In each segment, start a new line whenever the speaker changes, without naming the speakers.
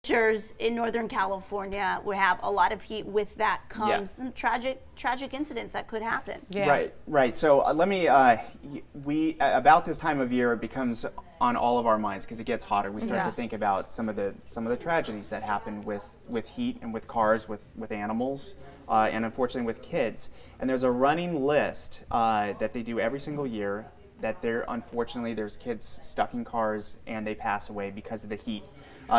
temperatures in Northern California, we have a lot of heat. With that comes some tragic incidents that could happen.
Yeah. Right. So let me, about this time of year, it becomes on all of our minds because it gets hotter. We start to think about some of the tragedies that happen with heat and with cars, with animals, and unfortunately with kids. And there's a running list that they do every single year that unfortunately there's kids stuck in cars and they pass away because of the heat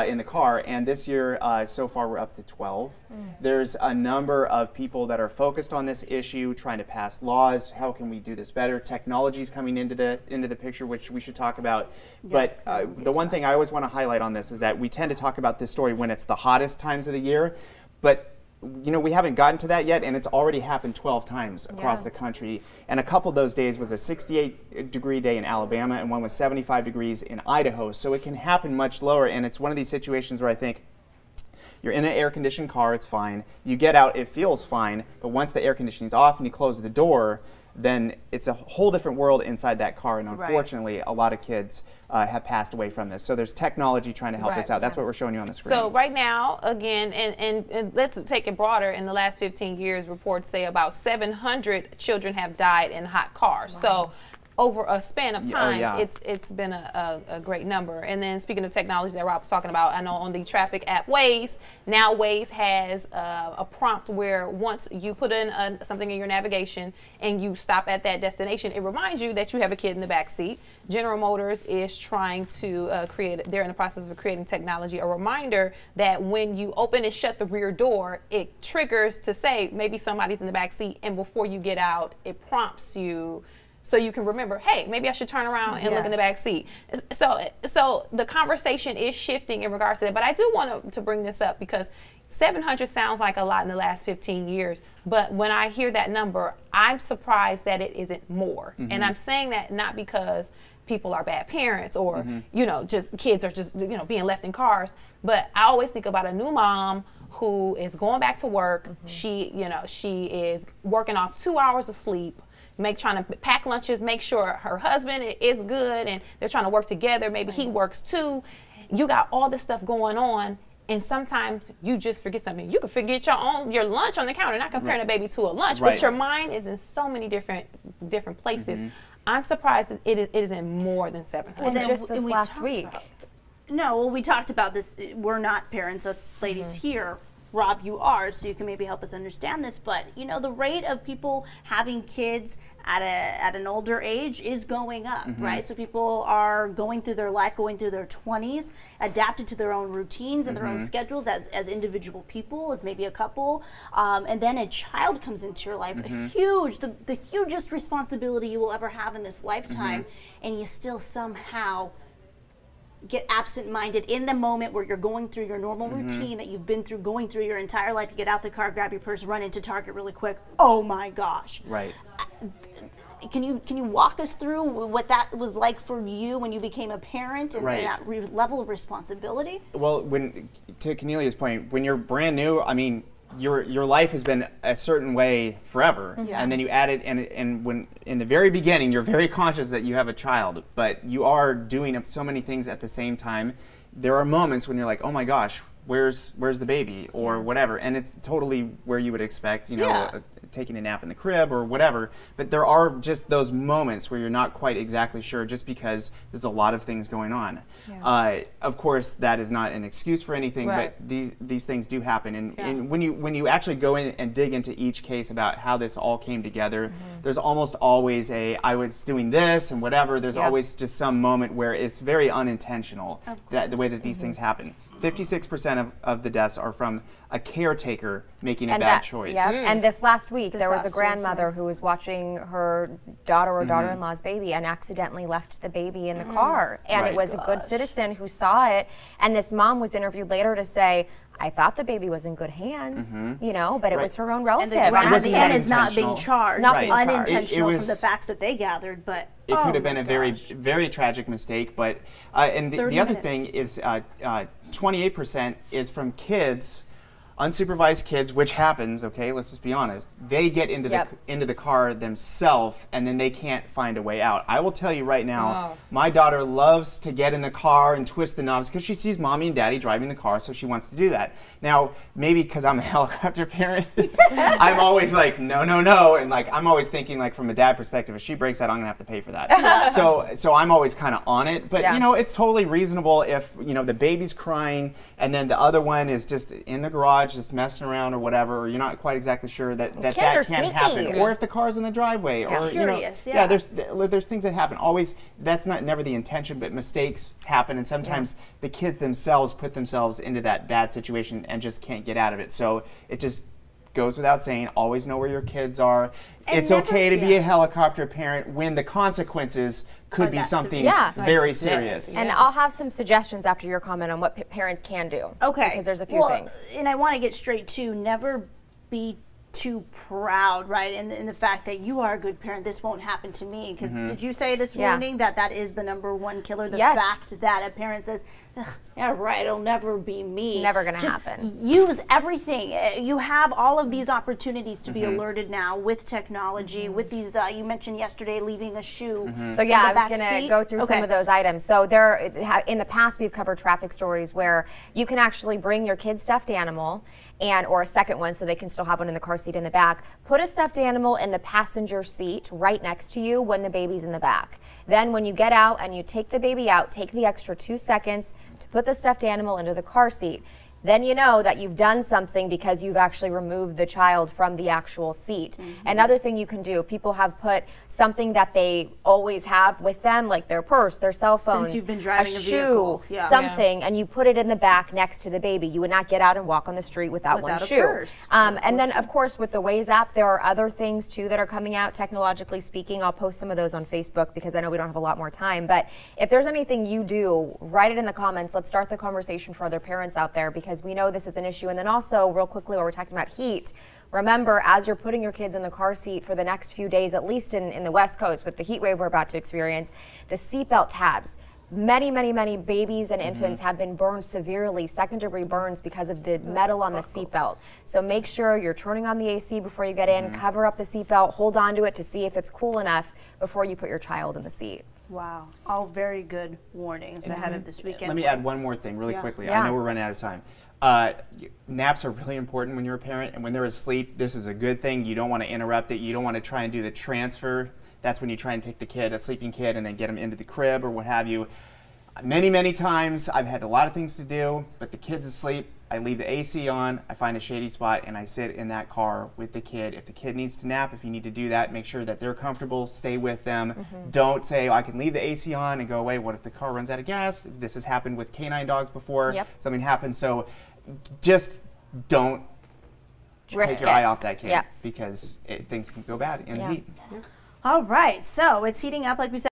in the car. And this year, so far, we're up to 12. There's a number of people that are focused on this issue, trying to pass laws. How can we do this better? Technology's coming into the picture, which we should talk about. But the one thing I always want to highlight on this is that we tend to talk about this story when it's the hottest times of the year, but we haven't gotten to that yet, and it's already happened 12 times across the country. And a couple of those days was a 68-degree day in Alabama, and one was 75 degrees in Idaho. So it can happen much lower, and it's one of these situations where I think you're in an air-conditioned car, it's fine. You get out, it feels fine, but once the air conditioning's off and you close the door, then it's a whole different world inside that car, and unfortunately, a lot of kids have passed away from this. So there's technology trying to help us out. That's what we're showing you on the screen.
So right now, again, and let's take it broader, in the last 15 years, reports say about 700 children have died in hot cars. So over a span of time, it's been a great number. And then speaking of technology that Rob was talking about, I know on the traffic app Waze, now Waze has a prompt where once you put in something in your navigation and you stop at that destination, it reminds you that you have a kid in the back seat. General Motors is trying to they're in the process of creating technology, a reminder that when you open and shut the rear door, it triggers to say maybe somebody's in the back seat, and before you get out, it prompts you so you can remember, hey, maybe I should turn around and look in the back seat. So the conversation is shifting in regards to that. But I do want to bring this up because 700 sounds like a lot in the last 15 years. But when I hear that number, I'm surprised that it isn't more. And I'm saying that not because people are bad parents or, just kids are just, being left in cars. But I always think about a new mom who is going back to work. She is working off 2 hours of sleep, trying to pack lunches, make sure her husband is good, and they're trying to work together. Maybe he works too. You got all this stuff going on, and sometimes you just forget something. You can forget your lunch on the counter, not comparing a baby to a lunch, but your mind is in so many different places. I'm surprised that it isn't more than 700.
And just this last week.
We talked about this. We're not parents, us ladies here. Rob, you are, so you can maybe help us understand this, but the rate of people having kids at an older age is going up, right? So people are going through their life, going through their 20s, adapted to their own routines and their own schedules as individual people, as maybe a couple, and then a child comes into your life, the hugest responsibility you will ever have in this lifetime, and you still somehow get absent-minded in the moment where you're going through your normal routine that you've been going through your entire life. You get out the car, grab your purse, run into Target really quick. Oh my gosh.
Right.
Can you walk us through what that was like for you when you became a parent and that level of responsibility?
Well, to Cornelia's point, when you're brand new, I mean, your life has been a certain way forever, and then you add it, and when in the very beginning you're very conscious that you have a child, but you are doing so many things at the same time. There are moments when you're like, oh my gosh, where's the baby or whatever, and it's totally where you would expect, taking a nap in the crib or whatever, but there are just those moments where you're not quite exactly sure just because there's a lot of things going on. Of course, that is not an excuse for anything, but these things do happen, and when you actually go in and dig into each case about how this all came together, there's almost always I was doing this and whatever, there's always just some moment where it's very unintentional, the way that these things happen. 56% of the deaths are from a caretaker making a bad choice.
And this last week, there was a grandmother who was watching her daughter or daughter-in-law's baby and accidentally left the baby in the car. And it was a good citizen who saw it. And this mom was interviewed later to say, I thought the baby was in good hands, but it was her own relative.
And the grandson is not being charged, unintentional from the facts that they gathered, but
it could have been a very, very tragic mistake. But and the other thing is 28% is from kids unsupervised kids, which happens, okay, let's just be honest, they get into the car themselves, and then they can't find a way out. I will tell you right now, my daughter loves to get in the car and twist the knobs because she sees mommy and daddy driving the car, so she wants to do that. Now, maybe because I'm a helicopter parent, I'm always like, no, no, no, and like I'm always thinking like from a dad perspective, if she breaks that, I'm gonna have to pay for that. So I'm always kind of on it, but you know, it's totally reasonable if, you know, the baby's crying and then the other one is just in the garage just messing around or whatever, or you're not quite exactly sure that can't happen, or if the car's in the driveway, or you know, there's things that happen. Always, that's never the intention, but mistakes happen, and sometimes the kids themselves put themselves into that bad situation and just can't get out of it. So it just goes without saying, always know where your kids are. And it's okay to be a helicopter parent when the consequences could be something very serious.
And I'll have some suggestions after your comment on what parents can do.
Okay.
Because there's a few things.
And I want to get straight to never be too proud, right? In the fact that you are a good parent, this won't happen to me. Because did you say this morning that is the #1 killer? The fact that a parent says, yeah, right, it'll never be me.
It's never going to happen.
Use everything. You have all of these opportunities to be alerted now with technology, with these, you mentioned yesterday leaving a shoe.
So yeah, I was going to go through some of those items. So there, in the past, we've covered traffic stories where you can actually bring your kid's stuffed animal or a second one so they can still have one in the car seat in the back. Put a stuffed animal in the passenger seat right next to you when the baby's in the back. Then when you get out and you take the baby out, take the extra 2 seconds to put the stuffed animal into the car seat. Then you know that you've done something because you've actually removed the child from the actual seat. Another thing you can do, people have put something that they always have with them, like their purse, their cell phone,
since you've been driving
a
vehicle,
something, and you put it in the back next to the baby. You would not get out and walk on the street without one shoe.
Purse.
And then, of course, with the Waze app, there are other things too that are coming out, technologically speaking. I'll post some of those on Facebook because I know we don't have a lot more time. But if there's anything you do, write it in the comments. Let's start the conversation for other parents out there, because we know this is an issue. And then also, real quickly, while we're talking about heat, remember, as you're putting your kids in the car seat for the next few days, at least in the West Coast with the heat wave we're about to experience, the seatbelt tabs. Many, many, many babies and infants have been burned severely, second-degree burns, because of the metal on the seatbelt. So make sure you're turning on the AC before you get in, cover up the seatbelt, hold on to it to see if it's cool enough before you put your child in the seat.
Wow, all very good warnings ahead of this weekend.
Let me add one more thing really quickly. I know we're running out of time. Naps are really important when you're a parent, and when they're asleep, this is a good thing. You don't want to interrupt it. You don't want to try and do the transfer. That's when you try and take the kid, a sleeping kid, and then get them into the crib or what have you. Many, many times I've had a lot of things to do, but the kid's asleep. I leave the AC on, I find a shady spot, and I sit in that car with the kid. If the kid needs to nap, if you need to do that, make sure that they're comfortable, stay with them. Don't say, oh, I can leave the AC on and go away. What if the car runs out of gas? This has happened with canine dogs before. Something happens. So just don't take your eye off that kid, because things can go bad in the heat.
All right, so it's heating up, like we said.